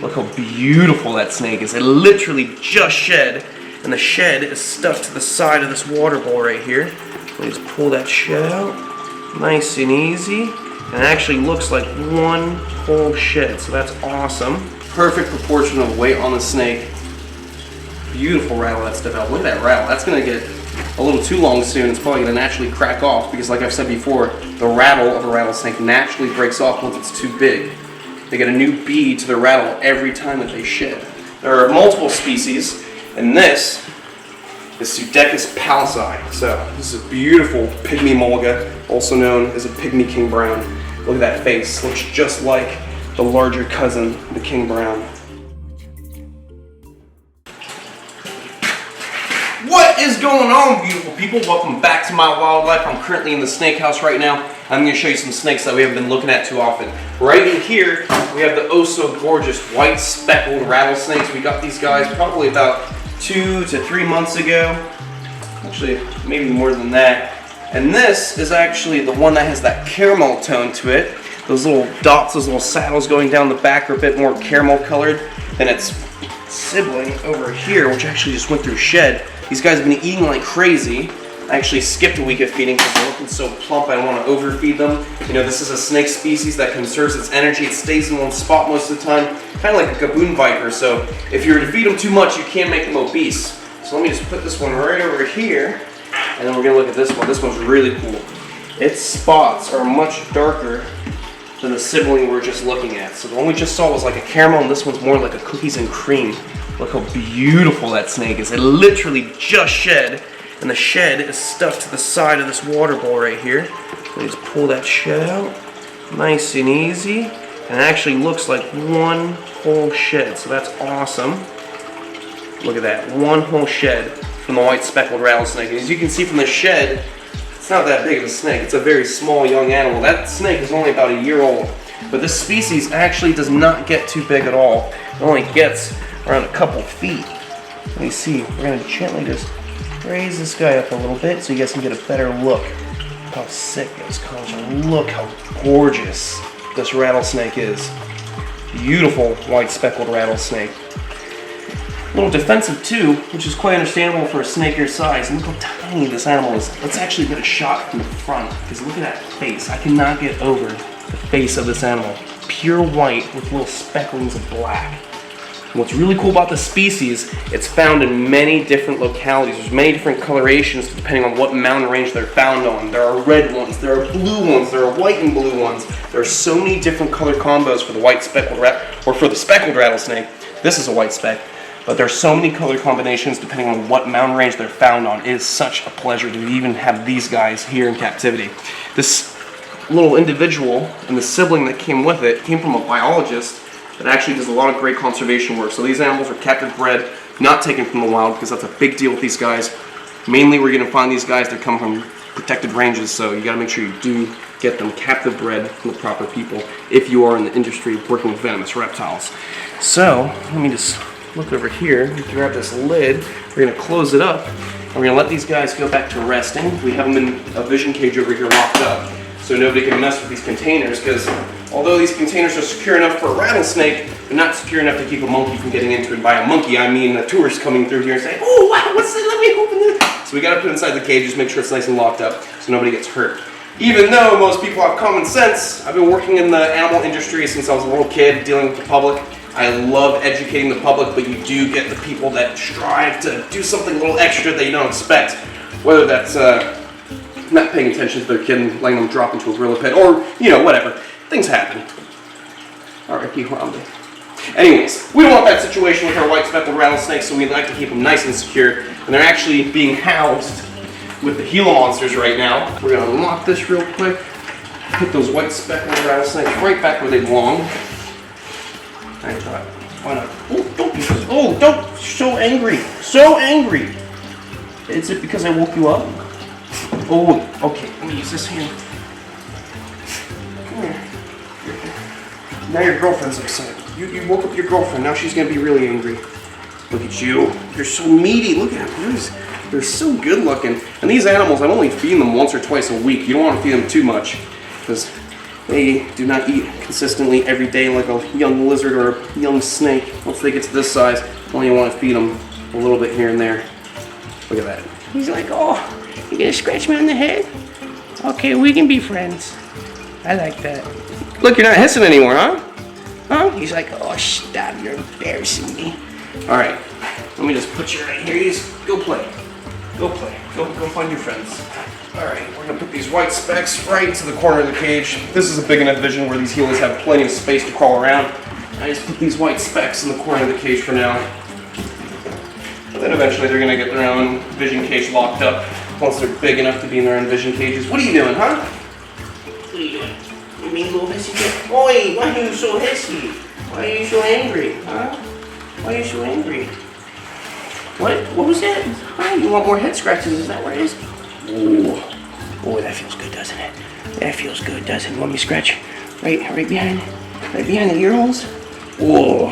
Look how beautiful that snake is. It literally just shed, and the shed is stuck to the side of this water bowl right here. Let me just pull that shed out, nice and easy. And it actually looks like one whole shed, so that's awesome. Perfect proportion of weight on the snake. Beautiful rattle that's developed. Look at that rattle. That's gonna get a little too long soon. It's probably gonna naturally crack off because, like I've said before, the rattle of a rattlesnake naturally breaks off once it's too big. They get a new bead to the rattle every time that they shed. There are multiple species, and this is Pseudechis palsi. So this is a beautiful pygmy mulga, also known as a pygmy king brown. Look at that face. Looks just like the larger cousin, the king brown. What is going on, beautiful people? Welcome back to my wildlife. I'm currently in the snake house right now. I'm going to show you some snakes that we haven't been looking at too often. Right in here, we have the oh so gorgeous white speckled rattlesnakes. We got these guys probably about 2 to 3 months ago. Actually, maybe more than that. And this is actually the one that has that caramel tone to it. Those little dots, those little saddles going down the back are a bit more caramel colored than its sibling over here, which actually just went through shed. These guys have been eating like crazy. I actually skipped a week of feeding because they're looking so plump. I don't want to overfeed them. You know, this is a snake species that conserves its energy. It stays in one spot most of the time, kind of like a gaboon viper. So if you were to feed them too much, you can make them obese. So let me just put this one right over here, and then we're gonna look at this one. This one's really cool. Its spots are much darker than the sibling we were just looking at. So the one we just saw was like a caramel, and this one's more like a cookies and cream. Look how beautiful that snake is. It literally just shed, and the shed is stuck to the side of this water bowl right here. Let me just pull that shed out, nice and easy. And it actually looks like one whole shed, so that's awesome. Look at that, one whole shed from the white speckled rattlesnake. And as you can see from the shed, it's not that big of a snake. It's a very small young animal. That snake is only about a year old. But this species actually does not get too big at all. It only gets around a couple feet. Let me see, we're gonna gently just raise this guy up a little bit so you guys can get a better look at how sick those colors are. Look how gorgeous this rattlesnake is. Beautiful white speckled rattlesnake. A little defensive too, which is quite understandable for a snake your size. And look how tiny this animal is. Let's actually get a shot from the front, because look at that face. I cannot get over the face of this animal. Pure white with little specklings of black. And what's really cool about this species, it's found in many different localities. There's many different colorations depending on what mountain range they're found on. There are red ones, there are blue ones, there are white and blue ones. There are so many different color combos for the white speckled or for the speckled rattlesnake. This is a white speck. But there's so many color combinations depending on what mountain range they're found on. It is such a pleasure to even have these guys here in captivity. This little individual and the sibling that came with it came from a biologist that actually does a lot of great conservation work. So these animals are captive bred, not taken from the wild, because that's a big deal with these guys. Mainly we're going to find these guys that come from protected ranges, so you got to make sure you do get them captive bred from the proper people if you are in the industry working with venomous reptiles. So let me just look over here, we grab this lid, we're going to close it up, and we're going to let these guys go back to resting. We have them in a vision cage over here locked up, so nobody can mess with these containers, because although these containers are secure enough for a rattlesnake, they're not secure enough to keep a monkey from getting into it. By a monkey, I mean a tourist coming through here and saying, oh wow, what's this, let me open this. So we got to put it inside the cage, just make sure it's nice and locked up, so nobody gets hurt. Even though most people have common sense, I've been working in the animal industry since I was a little kid, dealing with the public. I love educating the public, but you do get the people that strive to do something a little extra that you don't expect. Whether that's not paying attention to their kid and letting them drop into a gorilla pit, or, you know, whatever. Things happen. R.I.P. Harambe. Anyways, we don't want that situation with our white speckled rattlesnakes, so we like to keep them nice and secure. And they're actually being housed with the Gila monsters right now. We're going to unlock this real quick. Put those white speckled rattlesnakes right back where they belong. I thought, why not? Oh, don't be so, oh, don't, you're so angry, so angry. Is it because I woke you up? Oh, okay, let me use this hand. Come here. Now your girlfriend's upset. You woke up your girlfriend, now she's gonna be really angry. Look at you, you're so meaty, look at them, they're so good looking. And these animals, I'm only feeding them once or twice a week. You don't want to feed them too much, because they do not eat consistently every day like a young lizard or a young snake. Once they get to this size, only want to feed them a little bit here and there. Look at that. He's like, oh, you gonna scratch me on the head? Okay, we can be friends. I like that. Look, you're not hissing anymore, huh? Huh? He's like, oh, stop, you're embarrassing me. All right, let me just put you right here. You just go play. Go play. Go find your friends. All right, we're gonna put these white specks right into the corner of the cage. This is a big enough vision where these Gilas have plenty of space to crawl around. I just put these white specks in the corner of the cage for now. And then eventually they're gonna get their own vision cage locked up once they're big enough to be in their own vision cages. What are you doing, huh? What are you doing? You mean little hissy kid? Oi, why are you so hissy? Why are you so angry, huh? Why are you so angry? What was that? Huh? You want more head scratches, is that what it is? Oh, that feels good, doesn't it? That feels good, doesn't it? Want me to scratch right behind the ear holes? Oh,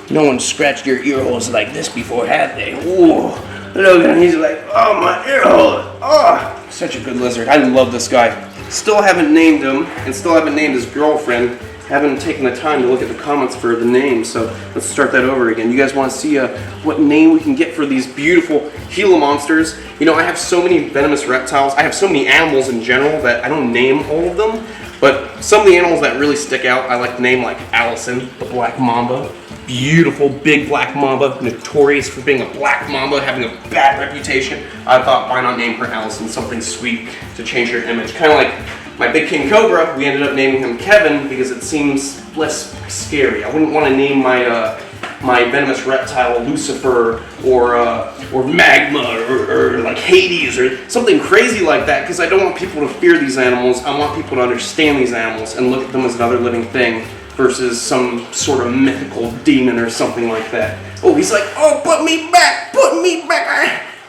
no one scratched your ear holes like this before, have they? Oh, look at him, he's like, oh, my ear hole. Oh, such a good lizard. I love this guy. Still haven't named him, and still haven't named his girlfriend. Haven't taken the time to look at the comments for the name, so let's start that over again. You guys want to see what name we can get for these beautiful Gila monsters? You know, I have so many venomous reptiles. I have so many animals in general that I don't name all of them, but some of the animals that really stick out, I like to name, like Allison, the black mamba. Beautiful, big black mamba, notorious for being a black mamba, having a bad reputation. I thought, why not name her Allison, something sweet to change her image. Kind of like my big king cobra, we ended up naming him Kevin because it seems less scary. I wouldn't want to name my my venomous reptile Lucifer or Magma or like Hades or something crazy like that, because I don't want people to fear these animals. I want people to understand these animals and look at them as another living thing versus some sort of mythical demon or something like that. Oh, he's like, oh, put me back,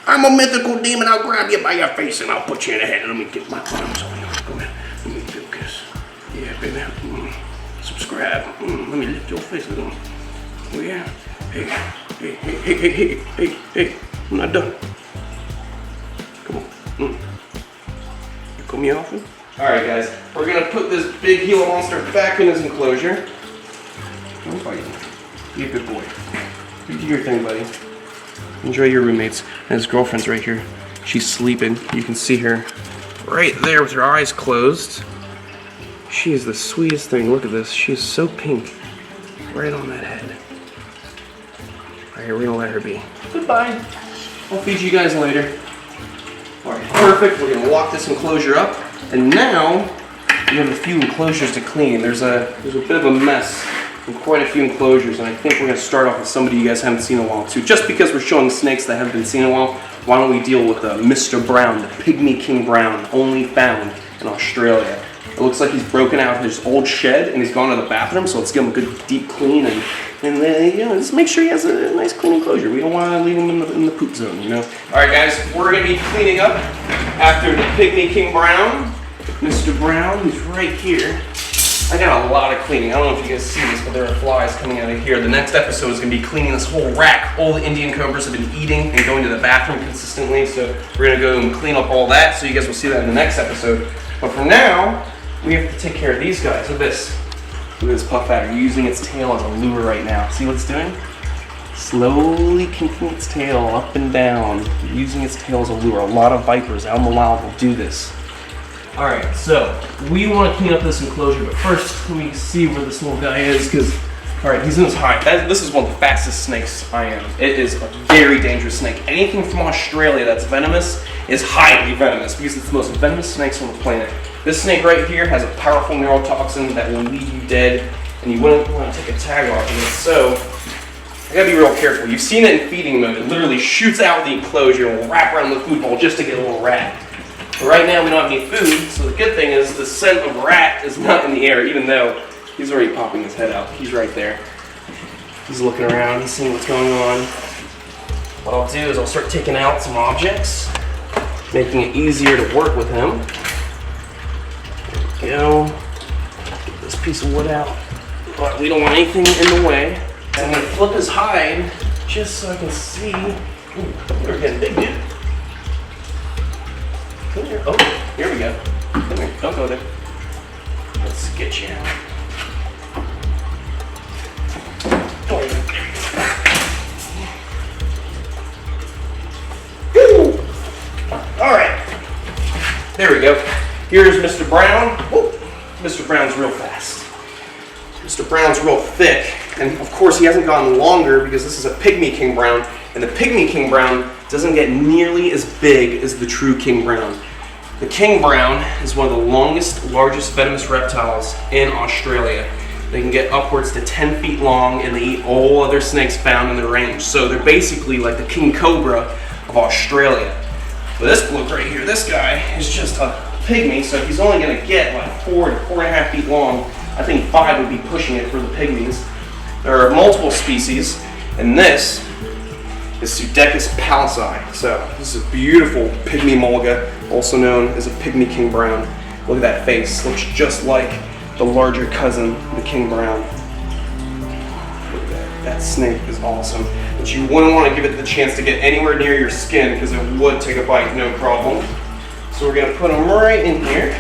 I'm a mythical demon. I'll grab you by your face and I'll put you in the head. Let me get my arms on you. Come here. Let me focus. Yeah, baby. Subscribe. Let me lift your face a little. Oh, yeah. Hey. I'm not done. Come on. You call me often? Alright, guys. We're going to put this big Gila monster back in his enclosure. Don't fight him. Be a good boy. You do your thing, buddy. Enjoy your roommates. And his girlfriend's right here. She's sleeping. You can see her right there with her eyes closed. She is the sweetest thing. Look at this. She is so pink. Right on that head. Alright, we're gonna let her be. Goodbye. I'll feed you guys later. Alright, perfect. We're gonna lock this enclosure up. And now we have a few enclosures to clean. There's a bit of a mess in quite a few enclosures, and I think we're going to start off with somebody you guys haven't seen in a while too. Just because we're showing snakes that haven't been seen in a while, why don't we deal with Mr. Brown, the Pygmy King Brown, only found in Australia. It looks like he's broken out his old shed and he's gone to the bathroom, so let's give him a good deep clean and you know, just make sure he has a nice clean enclosure. We don't want to leave him in the poop zone, you know. All right, guys, we're going to be cleaning up after the Pygmy King Brown. Mr. Brown, he's right here. I got a lot of cleaning. I don't know if you guys see this, but there are flies coming out of here. The next episode is going to be cleaning this whole rack. All the Indian cobras have been eating and going to the bathroom consistently, so we're going to go and clean up all that, so you guys will see that in the next episode. But for now, we have to take care of these guys. Look at this. Look at this puff adder using its tail as a lure right now. See what it's doing? Slowly kicking its tail up and down, using its tail as a lure. A lot of vipers out in the wild will do this. Alright, so we want to clean up this enclosure, but first let me see where this little guy is, because, alright, he's in his hide. This is one of the fastest snakes I am. It is a very dangerous snake. Anything from Australia that's venomous is highly venomous, because it's the most venomous snakes on the planet. This snake right here has a powerful neurotoxin that will leave you dead, and you wouldn't want to take a tag off of it, so I gotta be real careful. You've seen it in feeding mode. It literally shoots out the enclosure and will wrap around the food bowl just to get a little rat. But right now we don't have any food, so the good thing is the scent of rat is not in the air, even though he's already popping his head out. He's right there. He's looking around, he's seeing what's going on. What I'll do is I'll start taking out some objects, making it easier to work with him. There we go. Get this piece of wood out. But we don't want anything in the way. And I'm gonna flip his hide just so I can see. Ooh, you're getting big, dude. Come here. Oh, here we go. Come here. Don't go there. Let's Let's get you out. Alright. There we go. Here's Mr. Brown. Whoop. Mr. Brown's real fast. Mr. Brown's real thick. And of course he hasn't gotten longer because this is a Pygmy King Brown. And the Pygmy King Brown doesn't get nearly as big as the true King Brown. The King Brown is one of the longest, largest venomous reptiles in Australia. They can get upwards to 10 feet long and they eat all other snakes found in their range. So they're basically like the King Cobra of Australia. But this look right here, this guy is just a pygmy, so he's only going to get like 4 to 4.5 feet long. I think 5 would be pushing it for the pygmies. There are multiple species, and this is Pseudechis pallasii. So this is a beautiful pygmy mulga, also known as a Pygmy King Brown. Look at that face, looks just like the larger cousin, the King Brown. Look at that, that snake is awesome. But you wouldn't want to give it the chance to get anywhere near your skin because it would take a bite, no problem. So we're going to put him right in here.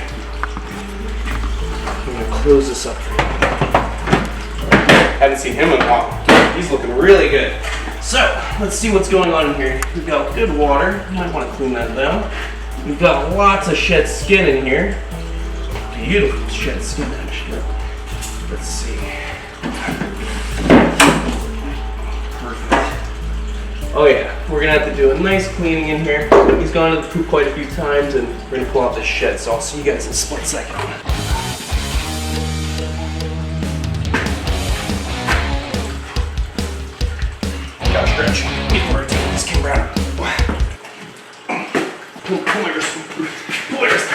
I'm going to close this up for you. Haven't seen him in a while. He's looking really good. So, let's see what's going on in here. We've got good water. You might want to clean that down. We've got lots of shed skin in here. Beautiful shed skin, actually. Let's see. Perfect. Oh yeah, we're going to have to do a nice cleaning in here. He's gone to the poop quite a few times, and we're going to pull out this shed, so I'll see you guys in a split second. Gotta stretch before I take this King Brown. Pull my wrist. Pull my wrist.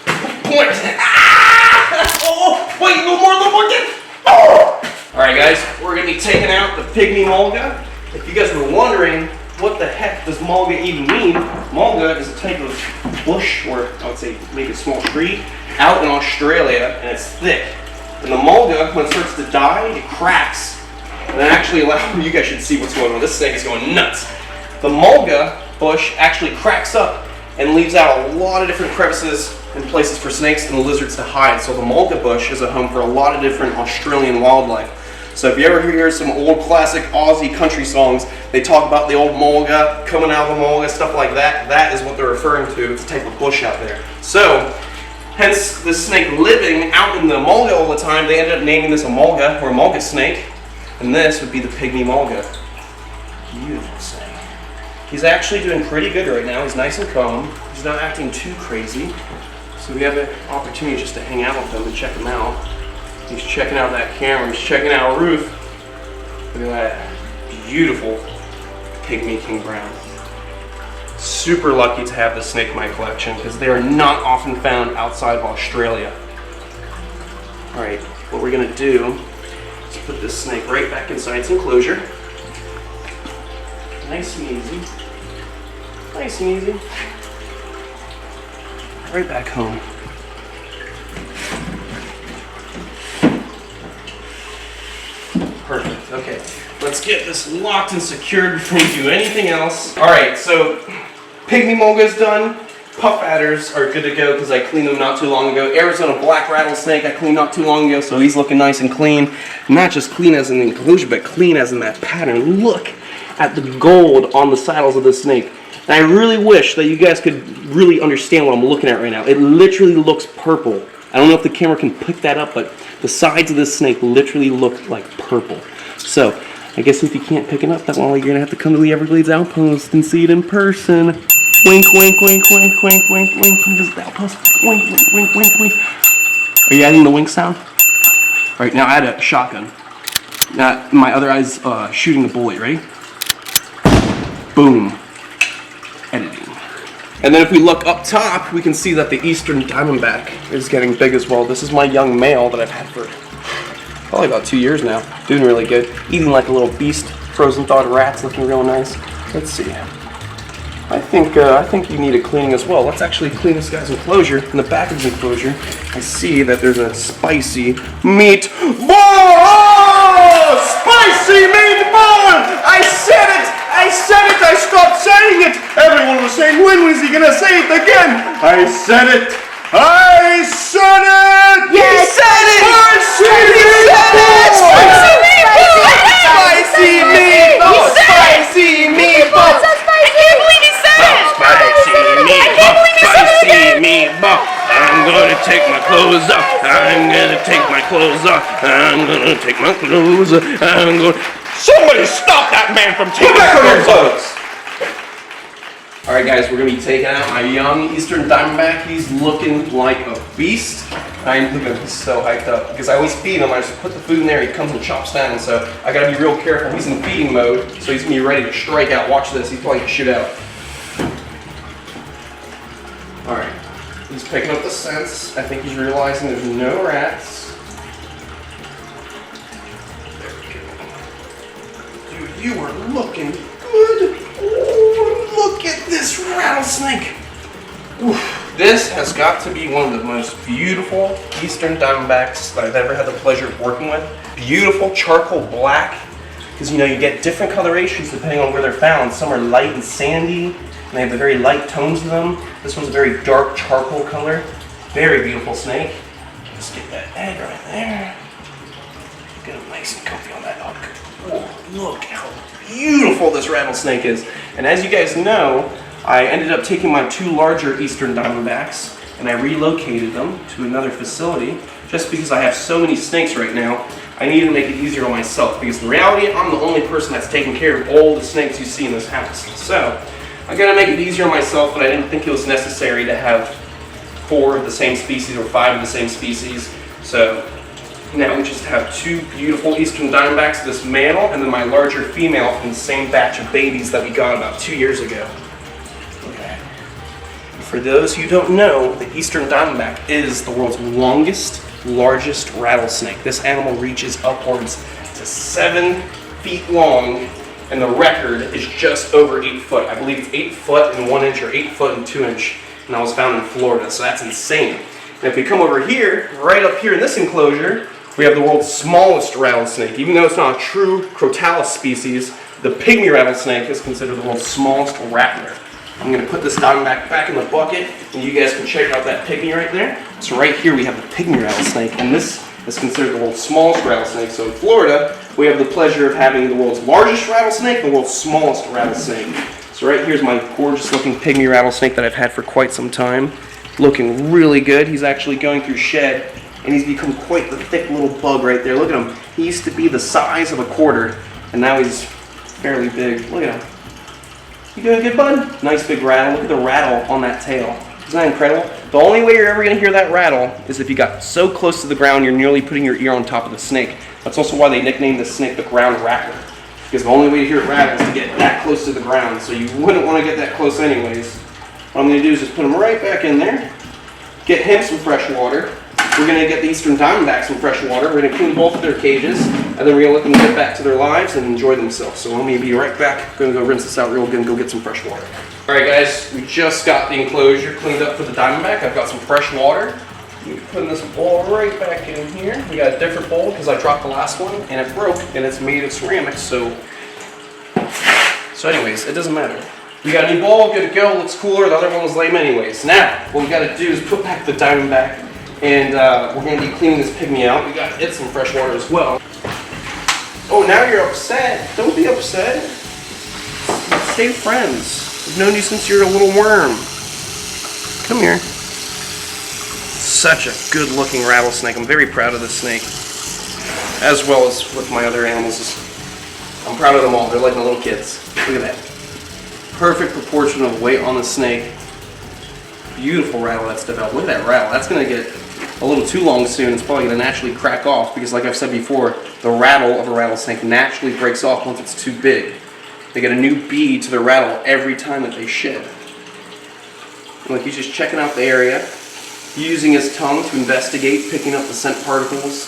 Pull my wrist. Ah! Oh! Wait, a little more, get. Oh! Alright guys, we're gonna be taking out the Pygmy mulga. If you guys were wondering, what the heck does mulga even mean? Mulga is a type of bush, or I would say maybe a small tree, out in Australia, and it's thick. And the mulga, when it starts to die, it cracks. And actually, you guys should see what's going on. This snake is going nuts. The mulga bush actually cracks up and leaves out a lot of different crevices and places for snakes and lizards to hide. So the mulga bush is a home for a lot of different Australian wildlife. So if you ever hear some old classic Aussie country songs, they talk about the old mulga, coming out of the mulga, stuff like that. That is what they're referring to. It's a type of bush out there. So, hence the snake living out in the mulga all the time, they ended up naming this a mulga, or a mulga snake. And this would be the Pygmy mulga. Beautiful snake. He's actually doing pretty good right now. He's nice and calm. He's not acting too crazy. So we have an opportunity just to hang out with him and check him out. He's checking out that camera. He's checking out a roof. Look at that beautiful Pygmy King Brown. Super lucky to have this snake in my collection because they are not often found outside of Australia. Alright, what we're going to do, put this snake right back inside its enclosure. Nice and easy. Nice and easy. Right back home. Perfect. Okay. Let's get this locked and secured before we do anything else. Alright, so Pygmy mulga is done. Puff adders are good to go because I cleaned them not too long ago. Arizona black rattlesnake I cleaned not too long ago, so he's looking nice and clean. Not just clean as in the enclosure, but clean as in that pattern. Look at the gold on the saddles of this snake. And I really wish that you guys could really understand what I'm looking at right now. It literally looks purple. I don't know if the camera can pick that up, but the sides of this snake literally look like purple. So, I guess if you can't pick it up that well, you're going to have to come to the Everglades Outpost and see it in person. Wink, wink, wink, wink, wink, wink, wink. Come to the outpost. Wink, wink, wink, wink, wink. Are you adding the wink sound? Alright, now add a shotgun. Now, my other eye's shooting the bullet. Ready? Boom. Editing. And then if we look up top, we can see that the eastern Diamondback is getting big as well. This is my young male that I've had for probably about 2 years now. Doing really good. Eating like a little beast. Frozen thawed rats, looking real nice. Let's see. I think you need a cleaning as well. Let's actually clean this guy's enclosure. In the back of his enclosure, I see that there's a spicy meatball! Oh, spicy meatball! I said it! I said it! I stopped saying it! Everyone was saying, when was he gonna say it again? I said it! I said it! Yes, He said it! Spicy meatball! Spicy meatball! I can't believe he said it! Spicy meatball. I'm gonna take my clothes off. I'm gonna take my clothes off. I'm gonna take my clothes off. I'm gonna. Somebody stop that man from taking Put back on your his clothes clothes! Alright guys, we're going to be taking out my young Eastern Diamondback. He's looking like a beast. He's so hyped up because I always feed him. I just put the food in there, he comes and chops down. So I got to be real careful. He's in feeding mode, so he's going to be ready to strike out. Watch this, he's probably going to shoot out. Alright, he's picking up the scents. I think he's realizing there's no rats. There we go. Dude, you are looking good. Oh, look at this rattlesnake. Oof. This has got to be one of the most beautiful Eastern Diamondbacks that I've ever had the pleasure of working with. Beautiful charcoal black, because you know you get different colorations depending on where they're found. Some are light and sandy, and they have the very light tones to them. This one's a very dark charcoal color. Very beautiful snake. Let's get that egg right there. Get him nice and comfy on that hook. Oh, look how beautiful this rattlesnake is. And as you guys know, I ended up taking my 2 larger Eastern Diamondbacks and I relocated them to another facility just because I have so many snakes right now. I needed to make it easier on myself because in reality, I'm the only person that's taking care of all the snakes you see in this house. So I gotta make it easier on myself, but I didn't think it was necessary to have 4 of the same species or 5 of the same species. So now we just have 2 beautiful Eastern Diamondbacks, this male and then my larger female from the same batch of babies that we got about 2 years ago. Okay. For those who don't know, the Eastern Diamondback is the world's longest, largest rattlesnake. This animal reaches upwards to 7 feet long, and the record is just over 8 foot. I believe it's 8 foot and 1 inch or 8 foot and 2 inch, and I was found in Florida, so that's insane. And if we come over here, right up here in this enclosure, we have the world's smallest rattlesnake. Even though it's not a true Crotalus species, the Pygmy rattlesnake is considered the world's smallest rattler. I'm going to put this Diamondback back in the bucket, and you guys can check out that Pygmy right there. So right here we have the Pygmy rattlesnake, and this is considered the world's smallest rattlesnake. So in Florida, we have the pleasure of having the world's largest rattlesnake and the world's smallest rattlesnake. So right here's my gorgeous looking Pygmy rattlesnake that I've had for quite some time. Looking really good. He's actually going through shed, and he's become quite the thick little bug right there. Look at him. He used to be the size of a quarter, and now he's fairly big. Look at him. You doing good, bud? Nice big rattle. Look at the rattle on that tail. Isn't that incredible? The only way you're ever going to hear that rattle is if you got so close to the ground you're nearly putting your ear on top of the snake. That's also why they nicknamed the snake the ground rattler. Because the only way to hear it rattle is to get that close to the ground, so you wouldn't want to get that close anyways. What I'm going to do is just put him right back in there, get him some fresh water. We're going to get the Eastern Diamondbacks some fresh water. We're going to clean both of their cages, and then we're going to let them get back to their lives and enjoy themselves. So let me be right back. Going to go rinse this out real good and go get some fresh water. Alright guys, we just got the enclosure cleaned up for the Diamondback. I've got some fresh water. I'm putting this bowl right back in here. We got a different bowl because I dropped the last one and it broke, and it's made of ceramic, so anyways, it doesn't matter. We got a new bowl, good to go, looks cooler. The other one was lame anyways. Now, what we got to do is put back the Diamondback, and we're going to be cleaning this Pygmy out. We got it some fresh water as well. Oh, now you're upset. Don't be upset. Stay friends. I've known you since you're a little worm. Come here. Such a good looking rattlesnake. I'm very proud of this snake, as well as with my other animals. I'm proud of them all. They're like my little kids. Look at that. Perfect proportion of weight on the snake. Beautiful rattle that's developed. Look at that rattle. That's going to get a little too long soon. It's probably going to naturally crack off because, like I've said before, the rattle of a rattlesnake naturally breaks off once it's too big. They get a new bead to their rattle every time that they shed. Look, he's just checking out the area, using his tongue to investigate, picking up the scent particles.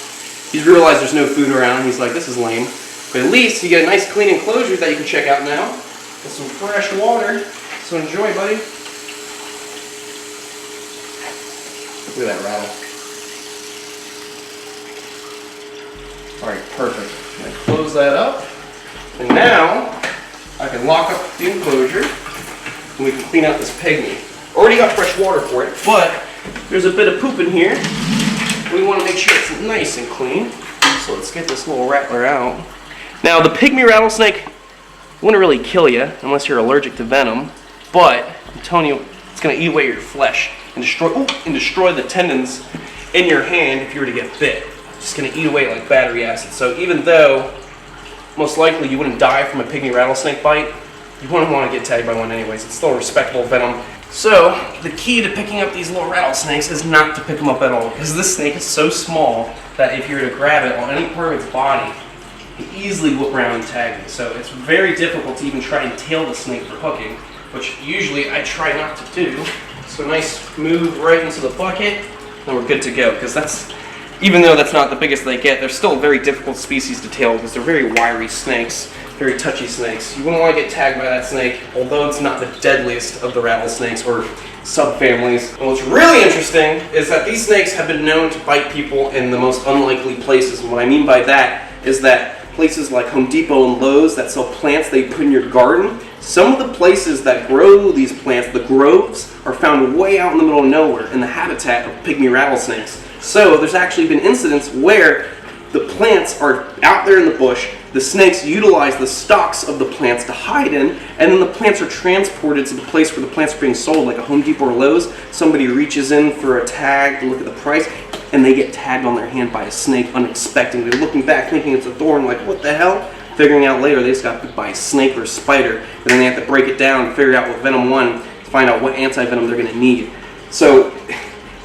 He's realized there's no food around. He's like, this is lame. But at least you get a nice clean enclosure that you can check out now with some fresh water. So enjoy, buddy. Look at that rattle. Alright, perfect. I'm going to close that up. And now I can lock up the enclosure and we can clean out this Pygmy. Already got fresh water for it, but there's a bit of poop in here. We want to make sure it's nice and clean. So let's get this little rattler out. Now the pygmy rattlesnake wouldn't really kill you unless you're allergic to venom, but I'm telling you, it's going to eat away your flesh and destroy the tendons in your hand if you were to get bit. It's just going to eat away like battery acid. So even though most likely you wouldn't die from a pygmy rattlesnake bite, you wouldn't want to get tagged by one anyways. It's still a respectable venom. So the key to picking up these little rattlesnakes is not to pick them up at all, because this snake is so small that if you were to grab it on any part of its body, you can easily whip around and tag it. So it's very difficult to even try and tail the snake for hooking, which usually I try not to do. So nice move right into the bucket, and we're good to go. Because that's, even though that's not the biggest they get, they're still a very difficult species to tail because they're very wiry snakes, very touchy snakes. You wouldn't want to get tagged by that snake, although it's not the deadliest of the rattlesnakes or subfamilies. And what's really interesting is that these snakes have been known to bite people in the most unlikely places. And what I mean by that is that places like Home Depot and Lowe's that sell plants that you put in your garden, some of the places that grow these plants, the groves, are found way out in the middle of nowhere in the habitat of pygmy rattlesnakes. So there's actually been incidents where the plants are out there in the bush, the snakes utilize the stalks of the plants to hide in, and then the plants are transported to the place where the plants are being sold, like a Home Depot or Lowe's. Somebody reaches in for a tag to look at the price, and they get tagged on their hand by a snake unexpectedly. They're looking back thinking it's a thorn, like, what the hell? Figuring out later they just got bit by a snake or a spider, and then they have to break it down and figure out what venom one to find out what anti-venom they're going to need. So,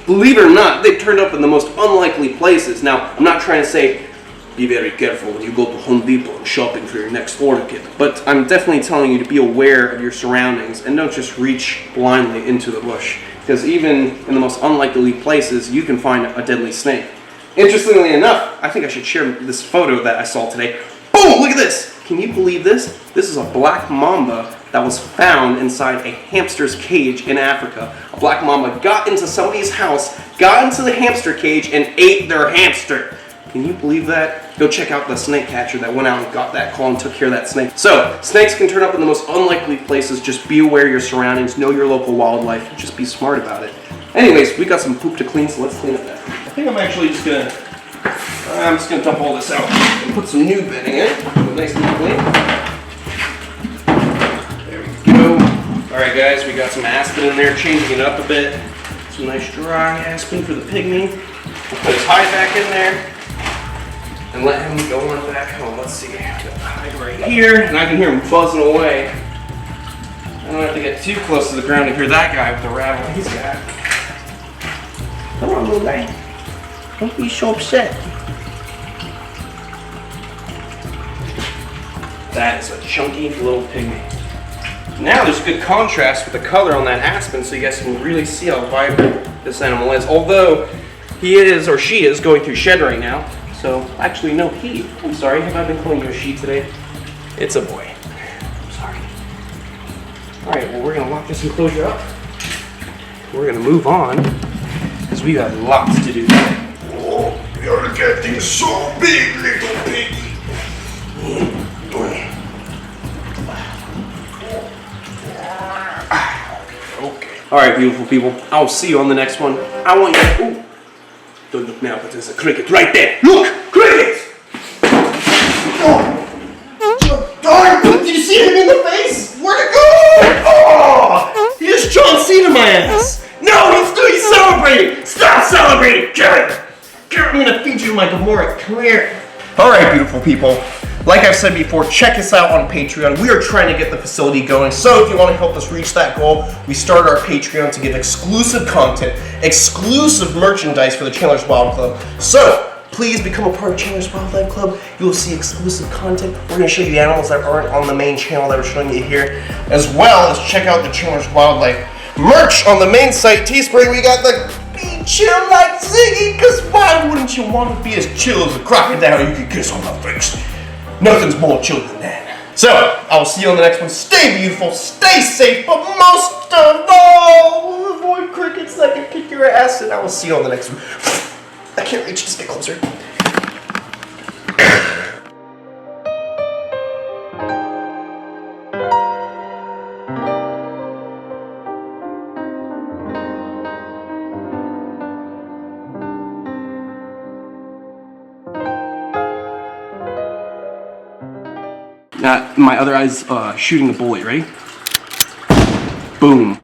believe it or not, they've turned up in the most unlikely places. Now, I'm not trying to say be very careful when you go to Home Depot and shopping for your next ornament, but I'm definitely telling you to be aware of your surroundings and don't just reach blindly into the bush, because even in the most unlikely places, you can find a deadly snake. Interestingly enough, I think I should share this photo that I saw today. Boom! Look at this! Can you believe this? This is a black mamba that was found inside a hamster's cage in Africa. A black mamba got into somebody's house, got into the hamster cage, and ate their hamster. Can you believe that? Go check out the snake catcher that went out and got that call and took care of that snake. So, snakes can turn up in the most unlikely places. Just be aware of your surroundings, know your local wildlife, and just be smart about it. Anyways, we got some poop to clean, so let's clean up that. I think I'm actually just gonna dump all this out and put some new bedding in. Nice and clean. There we go. Alright guys, we got some aspen in there, changing it up a bit. Some nice dry aspen for the pygmy. We'll put his hide back in there and let him go on back home. Let's see, got the hide right here, and I can hear him buzzing away. I don't have to get too close to the ground to hear that guy with the rattle he's got. Come on, little guy. Don't be so upset. That is a chunky little pygmy. Now there's good contrast with the color on that aspen, so you guys can really see how vibrant this animal is. Although he is, or she is, going through shed right now. So, actually, no, he. I'm sorry, have I been calling you a she today? It's a boy. I'm sorry. Alright, well, we're going to lock this enclosure up. We're going to move on, because we got lots to do today. Oh, you're getting so big, little piggy. Okay. Alright, beautiful people. I'll see you on the next one. I want you. Ooh. Don't look now, but there's a cricket right there. Look! Cricket! Oh, darn! Did you see him in the face? Where'd it go? Oh! He just John Cena my ass! No, he's celebrating! Stop celebrating! Garrett! I'm gonna feed you my Gamora. Come here. Alright, beautiful people. Like I've said before, check us out on Patreon. We are trying to get the facility going, so if you want to help us reach that goal, we started our Patreon to give exclusive content, exclusive merchandise for the Chandler's Wild Club. So, please become a part of Chandler's Wildlife Club. You will see exclusive content. We're going to show you the animals that aren't on the main channel that we're showing you here, as well as check out the Chandler's Wildlife merch on the main site, Teespring. We got the Be Chill Like Ziggy, because why wouldn't you want to be as chill as a crocodile you can kiss on the face? Nothing's more chill than that. So, I will see you on the next one. Stay beautiful, stay safe, but most of all, avoid crickets that can kick your ass, and I will see you on the next one. I can't reach, just get closer. Now, my other eye's shooting the bullet. Ready? Boom.